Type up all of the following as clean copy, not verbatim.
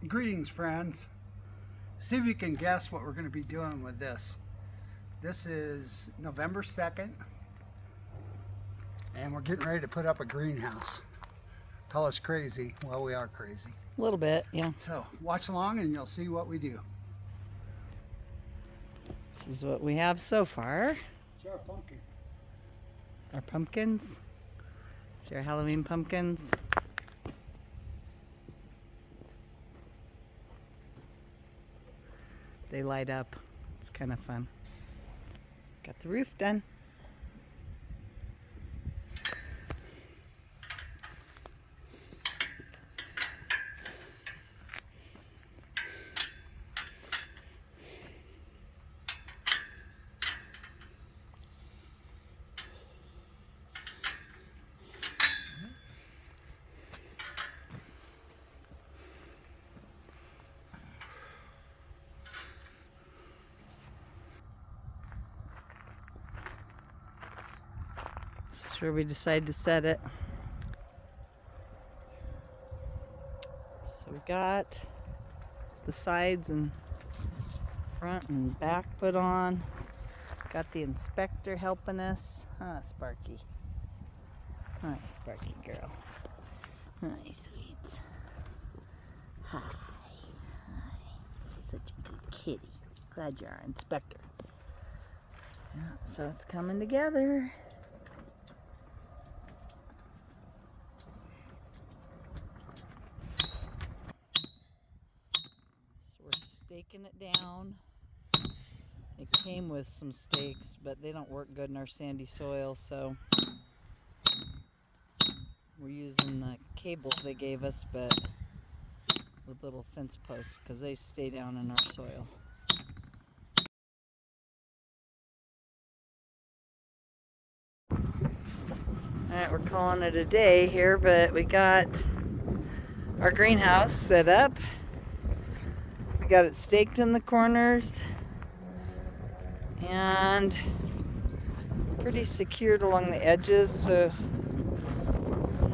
Greetings, friends. See if you can guess what we're going to be doing with this. This is November 2nd, and we're getting ready to put up a greenhouse. Call us crazy. Well, we are crazy. A little bit, yeah. So watch along and you'll see what we do. This is what we have so far. It's our pumpkin. Our pumpkins. It's our Halloween pumpkins. They light up. It's kind of fun. Got the roof done. This is where we decide to set it. So we got the sides and front and back put on. Got the inspector helping us. Huh, Sparky? Hi, Sparky girl. Hi, sweets. Hi. Hi. Such a good kitty. Glad you're our inspector. Yeah, so it's coming together. Staking it down. It came with some stakes, but they don't work good in our sandy soil, so we're using the cables they gave us, but with little fence posts because they stay down in our soil. Alright, we're calling it a day here, but we got our greenhouse set up. We got it staked in the corners and pretty secured along the edges so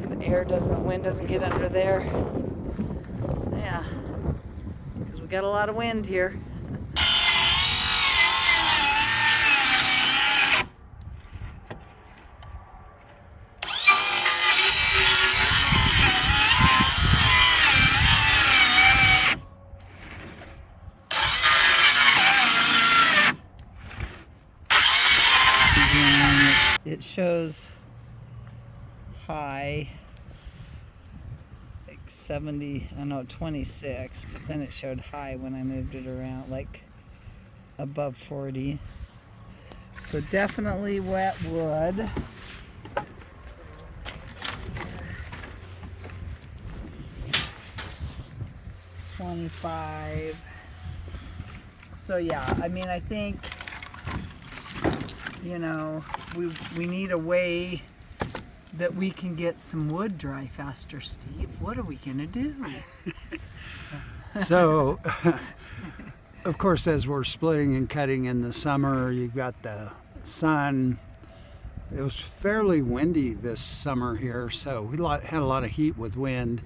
the wind doesn't get under there. Yeah, because we got a lot of wind here. It shows high, like 26, but then it showed high when I moved it around, like above 40. So definitely wet wood. $25. So yeah, I mean, I think, you know, we need a way that we can get some wood dry faster, Steve. What are we gonna do? So, of course, as we're splitting and cutting in the summer, you've got the sun. It was fairly windy this summer here, so we had a lot of heat with wind.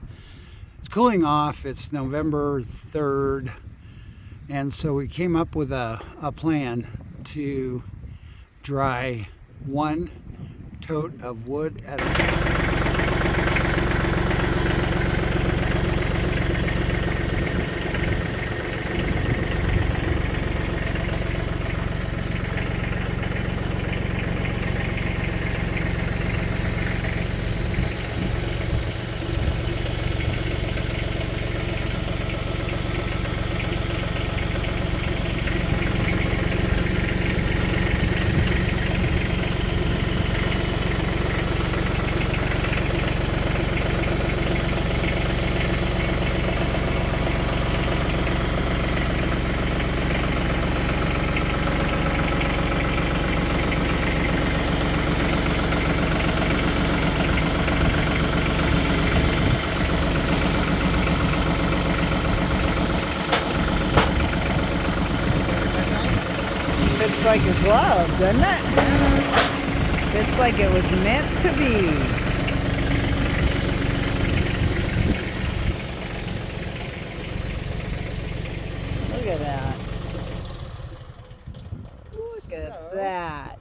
It's cooling off. It's November 3rd, and so we came up with a plan to dry one tote of wood at a time. Fits like a glove, doesn't it? Fits like it was meant to be. that.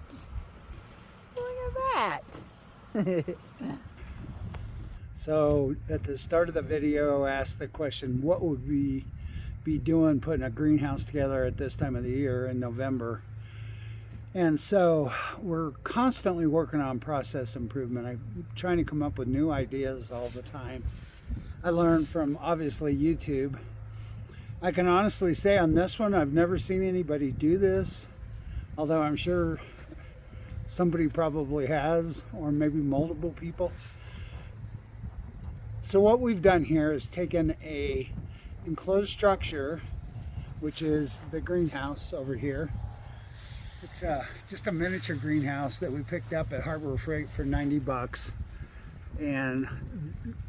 Look at that. So at the start of the video, I asked the question, what would we be doing putting a greenhouse together at this time of the year in November? And so we're constantly working on process improvement. I'm trying to come up with new ideas all the time. I learned from obviously YouTube. I can honestly say on this one, I've never seen anybody do this, although I'm sure somebody probably has, or maybe multiple people. So what we've done here is taken a enclosed structure, which is the greenhouse over here. It's just a miniature greenhouse that we picked up at Harbor Freight for 90 bucks. And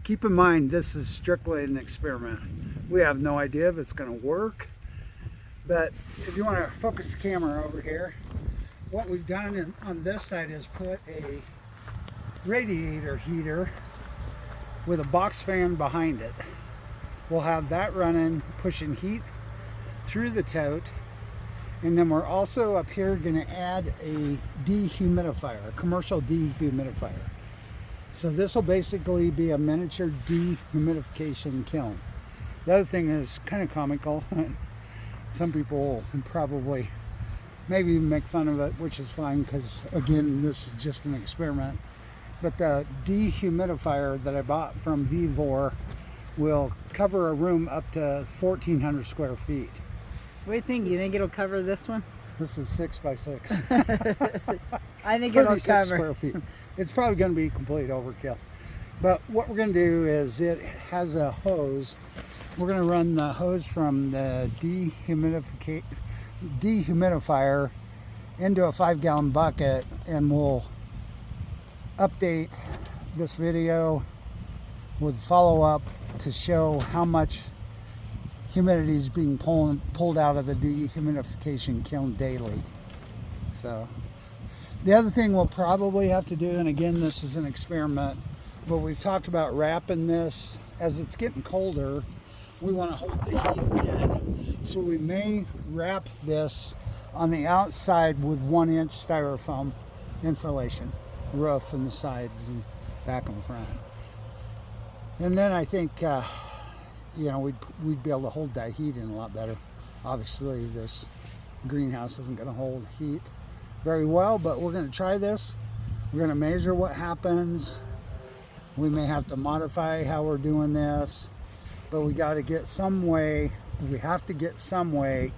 keep in mind, this is strictly an experiment. We have no idea if it's going to work. But if you want to focus the camera over here, what we've done on this side is put a radiator heater with a box fan behind it. We'll have that running, pushing heat through the tote. And then we're also up here going to add a dehumidifier, a commercial dehumidifier. So this will basically be a miniature dehumidification kiln. The other thing is kind of comical. Some people will probably maybe even make fun of it, which is fine because, again, this is just an experiment. But the dehumidifier that I bought from Vivor will cover a room up to 1,400 square feet. What do you think? You think it'll cover this one? This is 6 by 6. I think it'll 36 cover. square feet. It's probably going to be complete overkill. But what we're going to do is it has a hose. We're going to run the hose from the dehumidifier into a 5-gallon bucket, and we'll update this video with follow-up to show how much humidity is being pulled out of the dehumidification kiln daily. So the other thing we'll probably have to do, and again this is an experiment, but we've talked about wrapping this. As it's getting colder, we want to hold the heat in, so we may wrap this on the outside with 1-inch styrofoam insulation, roof and the sides and back and front. And then I think you know, we'd be able to hold that heat in a lot better. Obviously this greenhouse isn't going to hold heat very well, but we're going to try this. We're going to measure what happens. We may have to modify how we're doing this, but we got to get some way, we have to get some way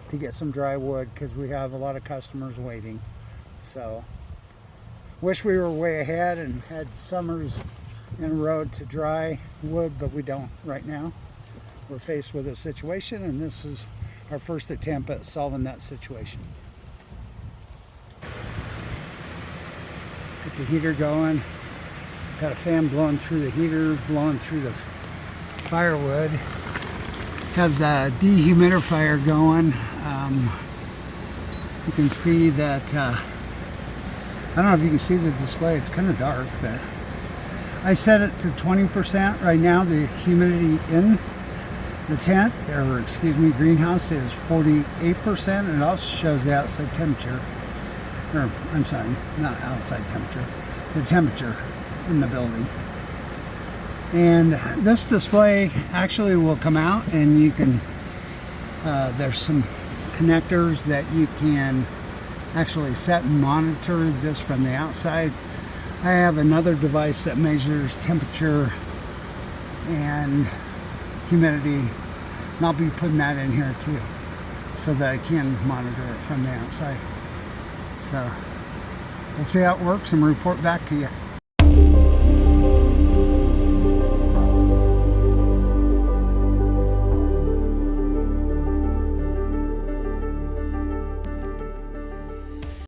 to get some dry wood because we have a lot of customers waiting. So wish we were way ahead and had summers in a row to dry wood, but we don't right now. We're faced with a situation, and this is our first attempt at solving that situation. Get the heater going. Got a fan blowing through the heater, blowing through the firewood. Have the dehumidifier going. You can see that, I don't know if you can see the display, it's kind of dark, but I set it to 20% right now. The humidity in the tent, or excuse me, greenhouse is 48%, and it also shows the outside temperature, or I'm sorry, not outside temperature, the temperature in the building. And this display actually will come out, and you can, there's some connectors that you can actually set and monitor this from the outside. I have another device that measures temperature and humidity, and I'll be putting that in here too, so that I can monitor it from the outside. So we'll see how it works and report back to you.